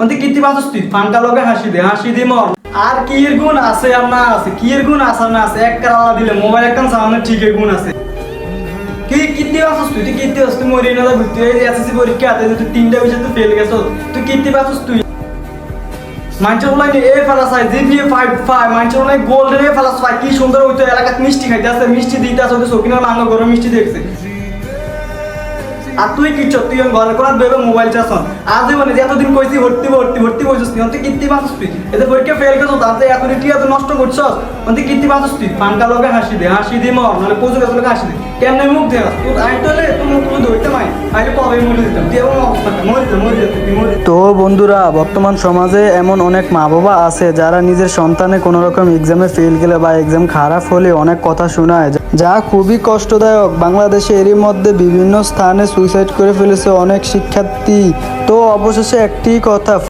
অন্তে কিতি বাঁচস তুই ফান্টা লগে হাসি দি মর আর কি এর গুণ আছে আর না আছে কি এর গুণ আছে না আছে এক কালা দিলে মোবাইল একদম সামনে ঠিক এর গুণ আছে কি কিতি বাঁচস তুই কিতি বাঁচস তুই মরি না যাবি তুই এই এসএসসি পরীক্ষা আছে তুই 3টা বিষয় তুই ফেল গেছস তুই কিতি বাঁচস তুই মানচর লাইন এ ফেলাস হয় জিপিএ 5 মানচর লাইন গোল্ডেন এ ফেলাস হয় কি সুন্দর হইতো এলাকাত মিষ্টি খাইতে আছে মিষ্টি দিতে আছে ওদের সকিনা মাঙ্গা গরম মিষ্টি দেখছে আর তুই কি তুই ঘরে কোন বেবে মোবাইল চাস আজ মানে এতদিন কইছি ভর্তি বসছিস তুই অন্তে কীর্তি বাঁচস তুই এতে পরীক্ষা ফেল গেছো তাতে এত নষ্ট করছস অন্তে কীর্তি বাঁচস তুই পানটা লগে হাসি দি মর নাহলে কোজো গেছ লগে হাসি দে কেমনে মুখ দে তুই আইতলে তুমি মুখ ধরতে মাই আইলে কবে মরে দিতাম তুই এমন অবস্থা মরে যা তো বন্ধুরা বর্তমান সমাজে এমন অনেক মা বাবা আছে যারা নিজের সন্তানে কোনো রকম এক্সামে ফেল গেলে বা এক্সাম খারাপ হলে অনেক কথা শোনায় যা খুবই কষ্টদায়ক। বাংলাদেশে এরই মধ্যে বিভিন্ন স্থানে সুইসাইড করে ফেলেছে অনেক শিক্ষার্থী। তো অবশেষে একটি কথা,